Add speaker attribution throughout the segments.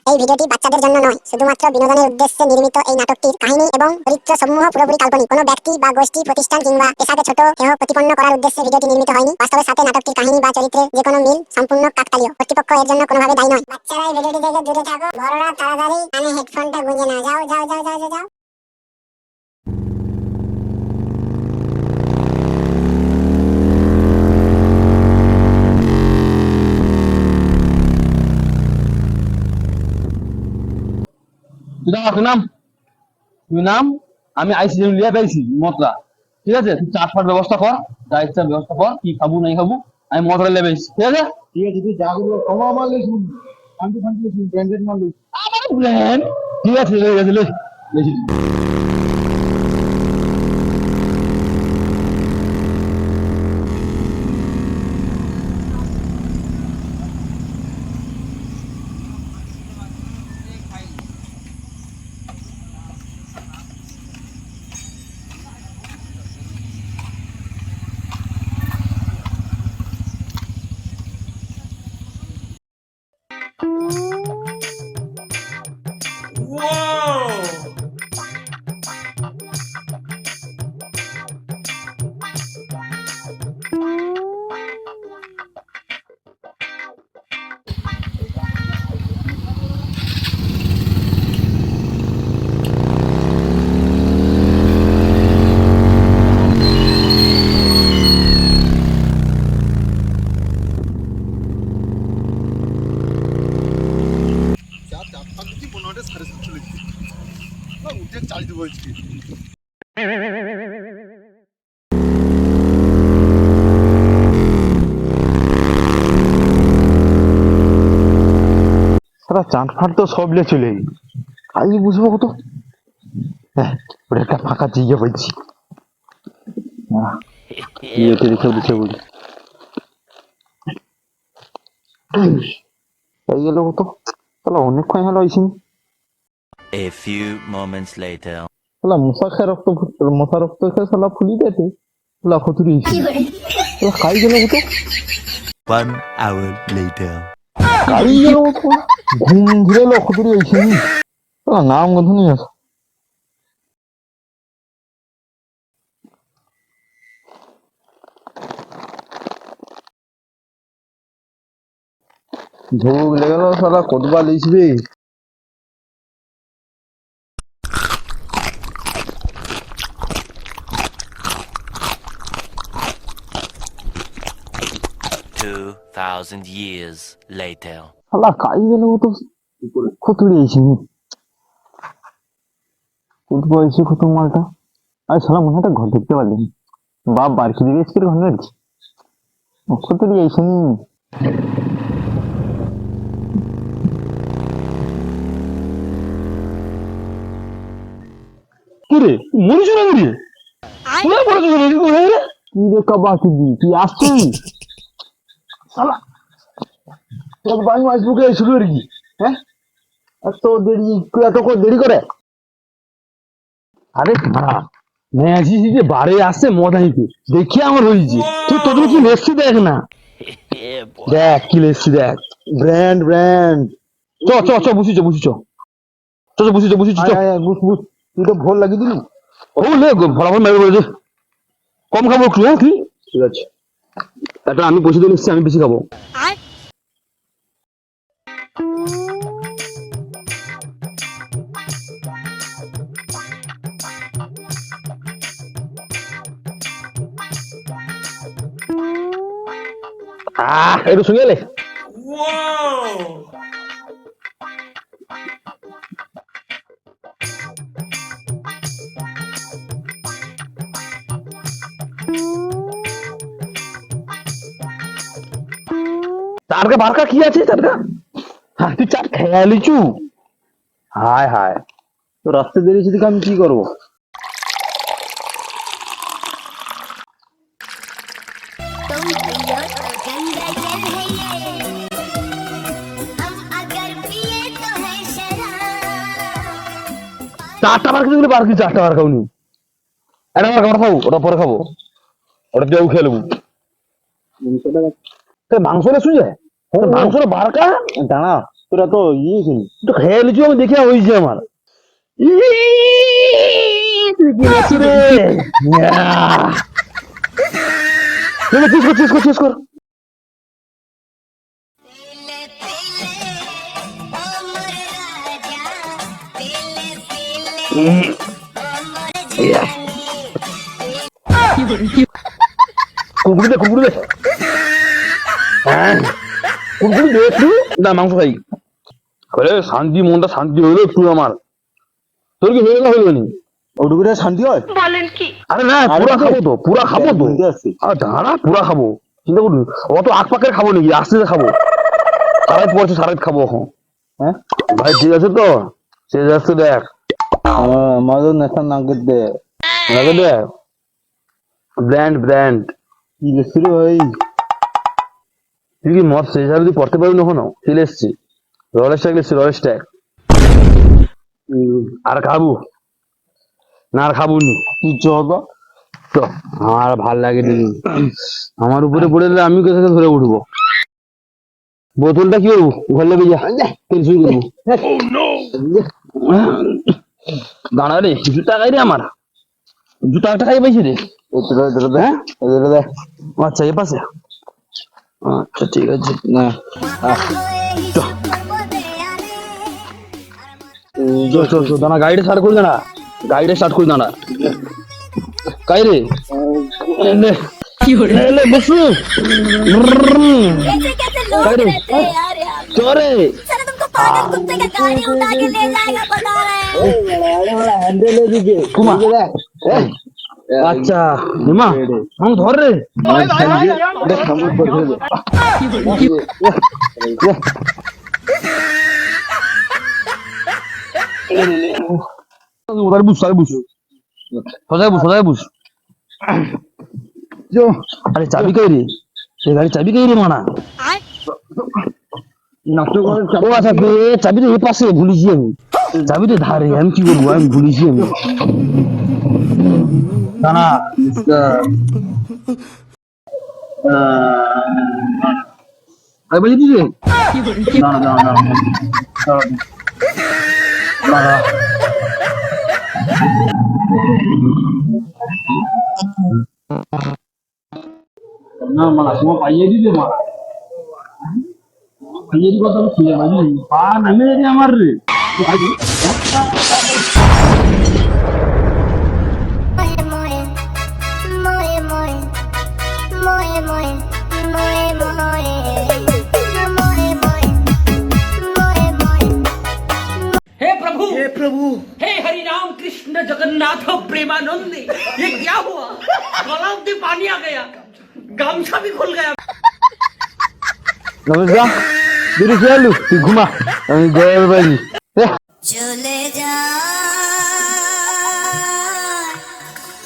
Speaker 1: এই ভিডিওটি বাচ্চাদের জন্য নয়, শুধুমাত্র বিনোদনের উদ্দেশ্যে নির্মিত। এই নাটকটির কাহিনী এবং চরিত্র সমূহ পুরোপুরি কাল্পনিক। কোনো ব্যক্তি বা গোষ্ঠী, প্রতিষ্ঠান কিংবা পেশাকে ছোট হেয় প্রতিপন্ন করার উদ্দেশ্যে ভিডিওটি নির্মিত হয়নি। বাস্তবের সাথে নাটকটির কাহিনী বা চরিত্রের যে কোনো মিল সম্পূর্ণ কাকতালীয়। কর্তৃপক্ষ এর জন্য কোনোভাবে দায়ী নয়। বাচ্চারা এই ভিডিওটি থেকে দূরে থাকো। বড়রা তাড়াতাড়ি কানে হেডফোনটা গুঁজে নাও। যাও যাও যাও যাও যাও।
Speaker 2: নাম আমি আইসি লিয়া পেয়েছি মতরা, ঠিক আছে? তুই চাটফাট ব্যবস্থা কর, যা ইচ্ছা ব্যবস্থা কর, কি খাবো নাই খাবো আমি মতরা লেবে ঠিক আছে?
Speaker 3: ঠিক আছে, তুই যা করবো কমা মারলে শান্তি শান্তি ব্র্যান্ডেড মারলে
Speaker 2: ব্র্যান্ড ঠিক আছে, বেশি
Speaker 3: উঠে চালিয়ে দেবো আজকে।
Speaker 2: সারা চাটফাট তো সব লে চলে গেল, আজ বুঝবো কত। হ্যাঁ, ওটা একটা ফাঁকা জায়গা পাইছি, রেখে বুঝে বলি এই গেল কত। তাহলে অনেকক্ষণ হলো আইসি।
Speaker 4: A few moments later.
Speaker 2: শালা মশা খেয়ে রক্ত ফুটছিল, মশা রক্ত খেয়ে শালা ফুলি দিয়েছে, শালা খতুরি খাই গেল কত।
Speaker 4: 1 hour later.
Speaker 2: খাই গেল কত, ঘুম ধরে এলো খতুরি আইসি, শালা নাম গন্ধ নিয়ে আসে। ঝোঁক লেগে গেল, শালা কতবার লিখবে।
Speaker 4: $2,000 years later.
Speaker 2: শালা খাই গেল কত, খতুরি আইসি কত আইসি কত মালটা। আর শালা মনে হয় ঘর ঢুকতে পারলি বাপ বার খেতে গেছি ঘর ঢুকছি খতুরি আইসি। কিরে মরিস না মরিয়ে কি রে কাবা কি তুই আসছিস শালা, তোর বাড়ি আসবুকে শুরু আর কি? হ্যাঁ, এত দেরি, এত দেরি করে? আরে ম্যাজিস যে বারে আসছে মজা নিতে দেখি আমার হয়েছে। তুই তোদের কি লেসছি দেখ না, দেখ কি লেসছি দেখ, ব্র্যান্ড ব্র্যান্ড। চ চ চ বুঝিছ বুঝিছ চ চ বুঝিছ বুঝিছ বুঝ বুঝ। তুই তো ভোল লাগিয়ে দিলি, ও লে ফলাফল মেরে বলেছে কম খাবো একটু। হ্যাঁ ঠিক আছে, এটা আমি পয়সা দিয়ে নিচ্ছি, আমি বেশি খাবো। একটু শুনে এলে চারকা বারকা কি আছে চারকা? হ্যাঁ তুই চার খেয়া লিচু, হায় হায় তো রাস্তা বেরিয়েছি দেখে আমি কি করবো। চারটা বার কিছু বার কি চারটা বার খাওনি, এটা বার খাবো, ওটা পরে খাবো। ওটা দিয়েও খেলবো মাংস রেসু যায় মাংসটা বারকা
Speaker 3: দাঁড়া তোরা তো ইয়ে ছিল
Speaker 2: তো খেয়ে নিচ্ছি আমি দেখে হয়েছে আমার চেস কর কুকুরি দে হ্যাঁ কুকুরি দে একটু না মাংস খাই শান্তি মনটা শান্তি হইলো একটু আমার তোর কি হইলো না হইলো নি
Speaker 3: ওটুকুরে শান্তি হয়
Speaker 2: আরে না পুরা খাবো তো আর দাঁড়া পুরা খাবো চিন্তা করুন অত আখ পাকের খাবো নাকি আস্তে আস্তে খাবো সারাই পড়ছে সারাই খাবো এখন
Speaker 3: হ্যাঁ
Speaker 2: ভাই ঠিক আছে তো সে যাচ্ছে দেখ
Speaker 3: আমাদের নেশা নাগের দে
Speaker 2: লাগে দেখ ব্র্যান্ড
Speaker 3: কি লেছিল ভাই
Speaker 2: তুই কি মদ শেষ যদি পড়তে পারবি না কোনো ফিল এসছি রলেস ট্যাগ আর খাবো না আর খাবো নি
Speaker 3: তুই চল
Speaker 2: তো আমার ভাল লাগে নি আমার উপরে পড়ে দিলে আমি কোথায় ধরে উঠবো বোতলটা কি করবো ঘর লেগে যা তেল শুরু করবো দাঁড়া রে জুতা খাই রে আমার জুতা একটা খাই পাইছি রে হ্যাঁ আচ্ছা এ পাশে আচ্ছা ঠিক আছে
Speaker 3: না
Speaker 2: চল দাঁড়া গাড়িটা স্টার্ট করি দাঁড়া গাড়িটা স্টার্ট করি দাঁড়া কাই রে এলে বসু
Speaker 5: कैसे कैसे लोग
Speaker 2: अरे,
Speaker 5: रहते हैं यार यहाँ पे।
Speaker 2: চরে
Speaker 5: साला तुमको पागल कुत्ते का गाड़ी उठा के ले जाएगा बता रहे हैं
Speaker 2: কুমা আচ্ছা হিমা আমি ধর রে ওদার বুঝ সোজাই বুঝ আরে চাবি কই রে এই গাড়ি চাবি কই রে মানা ও আচ্ছা চাবি তো এই পাশে ভুলিছি আমি চাবি তো ধারে আমি কি করবো আমি ভুলিছি আমি না আরে বলি দিছে না না মালা তোমার পাইয়ে দিতে মালা পাইয়ে দিব তো খুঁজে পাবি পা নামে রে আমার রে
Speaker 6: हे प्रभु हे हरि राम कृष्ण जगन्नाथ प्रेमानंद ये क्या हुआ गला में पानी आ गया गामछा भी खुल गया
Speaker 2: নমস্কার দিদি খেয়ালু তুই ঘুমা আমি গয়ের বাড়ি
Speaker 5: চলে যা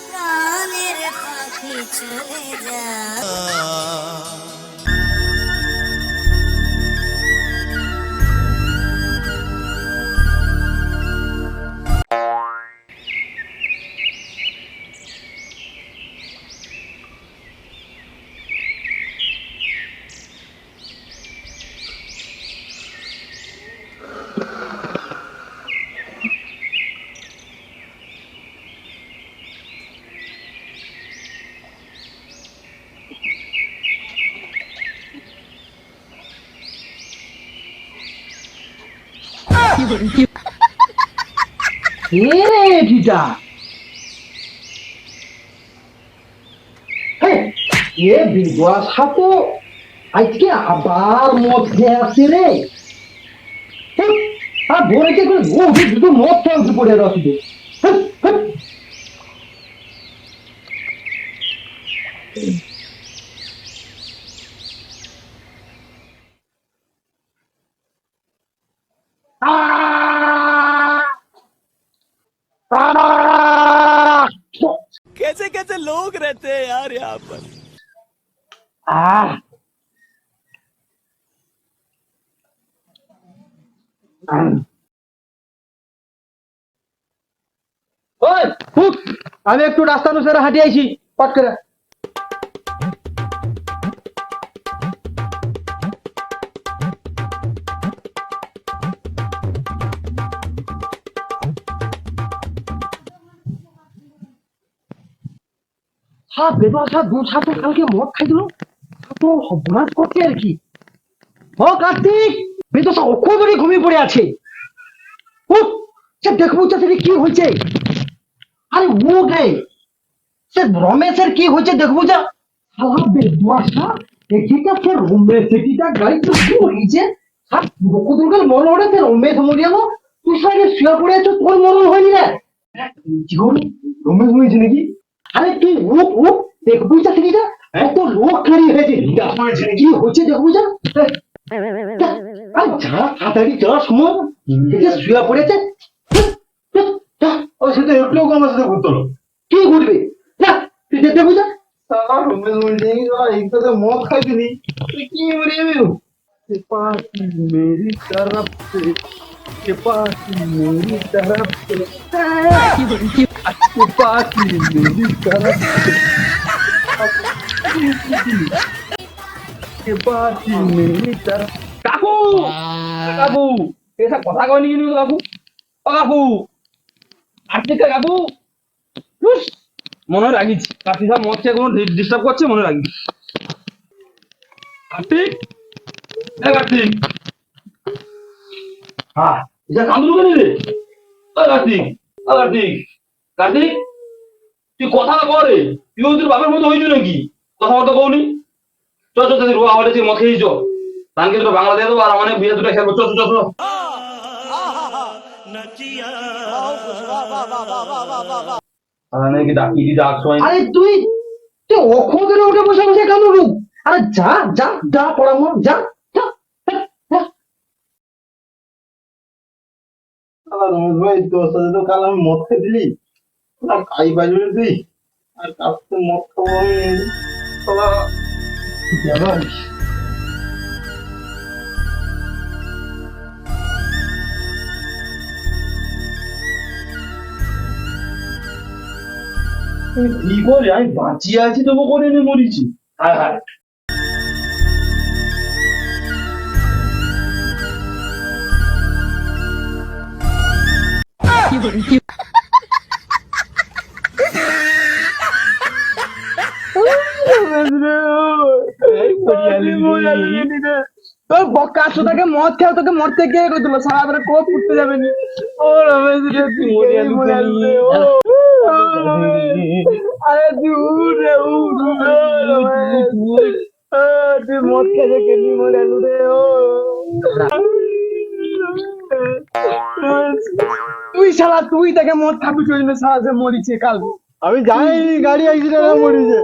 Speaker 5: প্রাণের পাখি চলে যা
Speaker 7: এ বিদ্বাসা তো আজকে আবার মদ খেয়ে আসছে রে আর ভোরেতে করে শুধু মদ খেয়ে উঠে পড়ে রস
Speaker 4: कैसे कैसे लोग रहते हैं यार यहाँ पर
Speaker 7: আমি একটু রাস্তা অনুসারে হাঁটি আইছি পট করে সব বেদশা দু ছাত্র কালকে মদ খাই দিল তো সর্বনাশ করছে আর কি। ও কার্তিক, বেদশা অক্ষর ধরে ঘুমিয়ে পড়ে আছে। উঠ, সে দেখবো সেটা কি হয়েছে। আরে উঠ রে, সে রমেশের কি হয়েছে দেখবো যা। শালা বেদশা এটিটা সে রমেশ এটিটা গাড়ি তো হয়েছে। আর বকুদুর্গের মরণ হয়েছে রমেশ মরে গেল। তুই সাইডে শুয়ে পড়ে আছো, তোর মরণ হয়নি রে।
Speaker 3: জীবন রমেশ হয়েছে নাকি?
Speaker 7: আরে তুই উঠ উঠ, দেখবো যা সেটা কত লোক খালি হয়েছে। কি হচ্ছে দেখবো যা। আরে যা তাড়াতাড়ি যা, সময় এটা শুয়ে পড়েছে।
Speaker 3: ও সেটা একটু আমার সাথে ঘুরতো না।
Speaker 7: কি ঘুরবে না, তুই দেখবো যা।
Speaker 3: সালা রমেশ হয়েছে নাকি? একসাথে মদ খাইছিলি তুই কি মরে যাবি? पासी मेरी तरफ से के पासी मेरी तरफ से के पासी मेरी तरफ से के पासी मेरी तरफ।
Speaker 2: কাকু কাকু এসব কথা কয়নি কিন্তু কাকু। ও কাকু আজকে কাকু হুস, মনে রাখিস কার্তিক সাহেব মদ খেয়ে কোনো ডিস্টার্ব করছে, মনে রাখিস। কার্তিক কার্তিক, হ্যাঁ এটা কান্দুলু কেন রে? কার্তিক কার্তিক কার্তিক, তুই কথা করে তুই তোর বাপের মতো হয়েছিল নাকি? কথাবার্তা কৌনি। চল চল রোয়া হলে তুই মদ খেয়েছি, চল তানকে দুটো বাংলা দিয়ে দেবো আর আমার বিয়ে দুটো খেলবো। চল চল চল। নাকি ডাকি ডাক সময়
Speaker 7: আরে তুই তুই অক্ষর ধরে উঠে বসে বসে কেন রূপ? আরে যা যা যা পড়ামো যা যা, যা, যা।
Speaker 3: সালা রমেশ ভাই তোর সাথে তো কাল আমি মদ খেয়ে দিলি, খাই বাজবে তুই আর কালকে মদ খাবো আমি। সালা জানাস কি করে আমি বাঁচিয়ে আছি তবু করে এনে মরিছি। হায় হায়
Speaker 2: তোর বক্কা তোকে মদ খেয়ে তোকে মরতে গিয়ে দিল সারা ধরে কোপ উঠতে যাবে নি। ও রমেশ রে তুই আরে তুই উঠ রে উঠ তুই মদ খেয়ে কেনি মরে আলু রে। ও তুই শালা তুই তাকে মদ খাবি তুই না, সারা সে মরিছে কাল।
Speaker 3: আমি যাইনি, গাড়ি অ্যাক্সিডেন্টে মরেছে।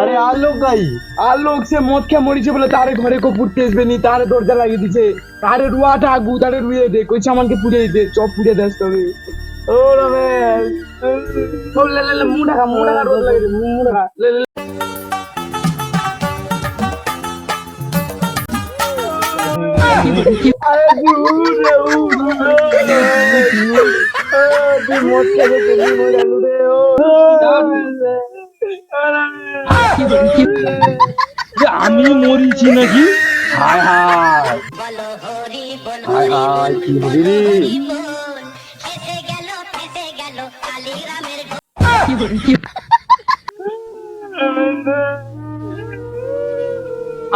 Speaker 2: আরে আলোক গাই আলোক সে মদ খেয়ে মরিছে বলে তারে ঘরে কো পুড়তে আসবে নি, তারে দরজা লাগিয়ে দিছে, তারে রুয়াটা আগু তারে রুয়ে দে, কইছে আমাকে পুড়ে দে, চপ পুড়ে দেস তবে। ও রমেশ ও লে লে মুড়া রোদ লাগে মুড়া লে লে। আরে উঠ রে উঠ তুই মদ খেয়ে কেনি মরে আলু রে। ও আমি মরিছি নাকি? হায় হায় হায় হায় কি বলি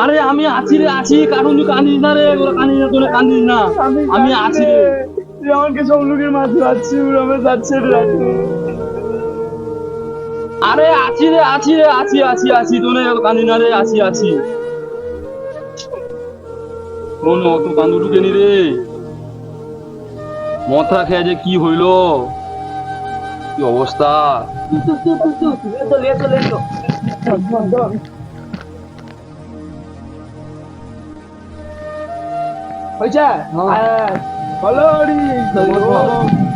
Speaker 2: আরে আমি আছি রে আছি, কারণ তুই কান্দিস না রে, ওরা কান্দিস না, তোরা কান্দিস না, আমি আছি রে। তুই আমাকে সব লোকের মাঝে আছি, রমেশ যাচ্ছে রে। আরে আছি রে আছি রে আছি আছি আছি, তোনে কান্দি না রে, আছি আছি। কোন অত কান্দুলু কেনি রে? মথা খেয়ে যে কি হইল, কি অবস্থা। হয়েছে বলরি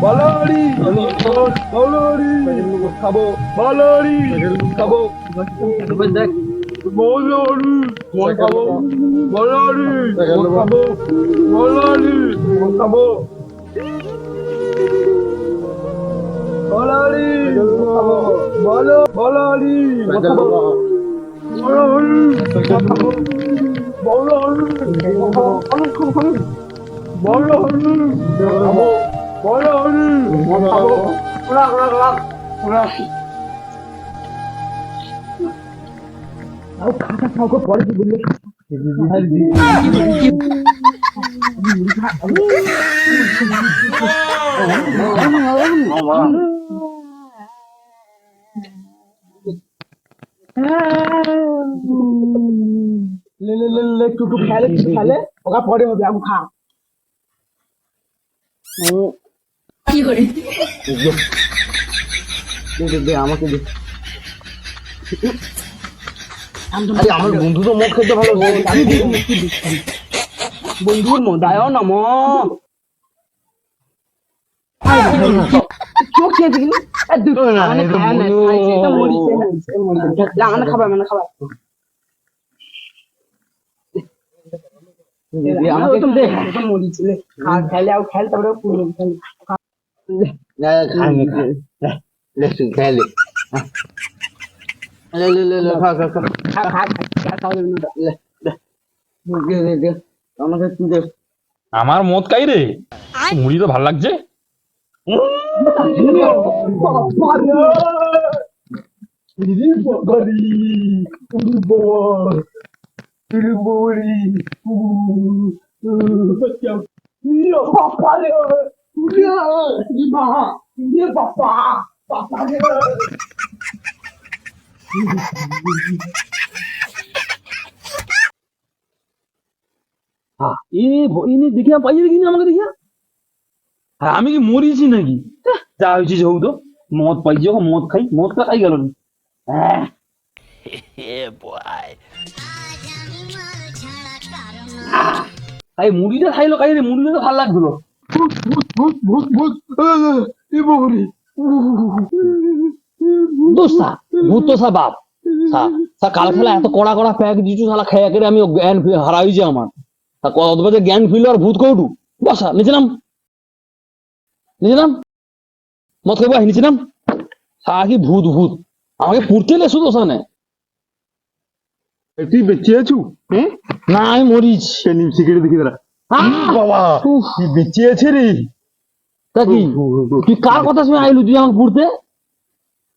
Speaker 2: বলরি বলরি খাবো, বলরি খাবো, দেখ বলরি মন খাবো, বলরি খাবো, বলরি খাবো, বলরি খাবো, বলো বলরি খাবো, বলরি খাবো, বলরি খাবো, বলরি খাবো,
Speaker 7: বলো মদ খাবো ওরা খাতা খাওয়া পরে কি বললে ले ले ले ले टू खेले ओका पड़े হবে আবু খা
Speaker 6: কি করে
Speaker 2: দে আমাকে দে আরে আমার বন্ধু তো মদ খেতে ভালো
Speaker 7: আমি দিই বন্ধুর মদায়ও নম চোখ খেয়ে দিলি দুটো না এটা মরিছে লাগানো খাবার মানে খাবার আমাকে তুমি দেখ এটা মরিছিলে খা খেলে আর খেল তারপরে পুরো খেল
Speaker 2: না খাই লে খেলে ले ले ले ले खा खा खा
Speaker 7: খা খা খা খাও
Speaker 2: ले दे আমাকে তুই দে
Speaker 8: আমার মদ খাই রে মুড়ি তো ভাল লাগছে
Speaker 2: ইনি দেখিয়া পাইয়ে কিনা আমাকে দেখিয়া হ্যাঁ আমি কি মরিছি নাকি যা হয়েছে যে তো মদ পাইছি যখন মদ খাই মদ খাই গেল হ্যাঁ তাই মুড়িটা খাইলো খাই রে মুড়িটা তো ভালো লাগলো দোস্তা ভূত তো সা বাপ কাল খেলা এত কড়া কড়া প্যাক দিচ্ছু শালা খেয়ে করে আমি জ্ঞান হারাইছি আমার কত বাজে জ্ঞান ফিরল আর ভূত কৌটু বসা নিচে নাম মদ খাইবো নিচে নাম কি ভূত ভূত আমাকে পুড়তে লে শুধু ওখানে
Speaker 3: তুই বেঁচে আছু হ্যাঁ
Speaker 2: না আমি মরিচ
Speaker 3: সিগারেট দেখি দাঁড়া বাবা তুই বেঁচে আছে রে
Speaker 2: তা কি তুই কার কথা শুনে আইলু তুই আমাকে পুড়তে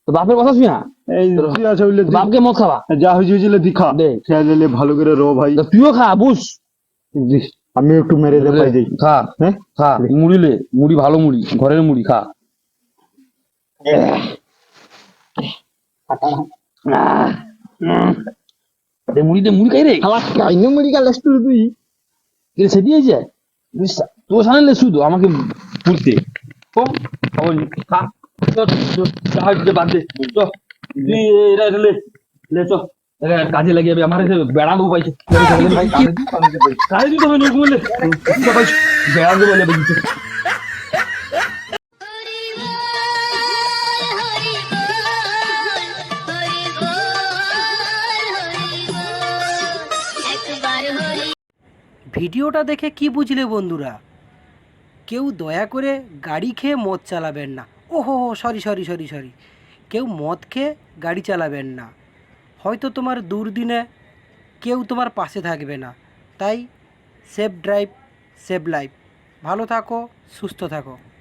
Speaker 2: তো বাপের কথা শুনা
Speaker 3: এই তুই আছে বললে
Speaker 2: বাপকে মদ খাবা
Speaker 3: যা হয়েছে দেখা
Speaker 2: দে
Speaker 3: খেয়ে লে ভালো করে রো ভাই
Speaker 2: তা তুইও খা বুঝ
Speaker 3: আমি একটু মেরে দে পাই যাই
Speaker 2: খা হ্যাঁ খা মুড়ি লে মুড়ি ভালো মুড়ি ঘরের মুড়ি খা মুড়ি দে মুড়ি খাই রে
Speaker 3: আমার কাইনে মুড়ি গালাস তুই
Speaker 2: কে সেটি হয়েছে তো জানালে শুধু আমাকে পুড়তে কম খা বাদ দে লে চ কাজে লাগিয়ে আমার বেড়া দেবো পাইছে কাজে দিতে হবে বলে বেড়া দেবো বলে বুঝছে
Speaker 9: ভিডিওটা দেখে কি বুঝলে বন্ধুরা কেউ দয়া করে গাড়ি খেয়ে মদ চালাবেন না ওহো সরি সরি সরি সরি কেউ মদ খেয়ে গাড়ি চালাবেন না হয়তো তোমার দুর্দিনে কেউ তোমার পাশে থাকবে না তাই সেফ ড্রাইভ সেভ লাইফ ভালো থাকো সুস্থ থাকো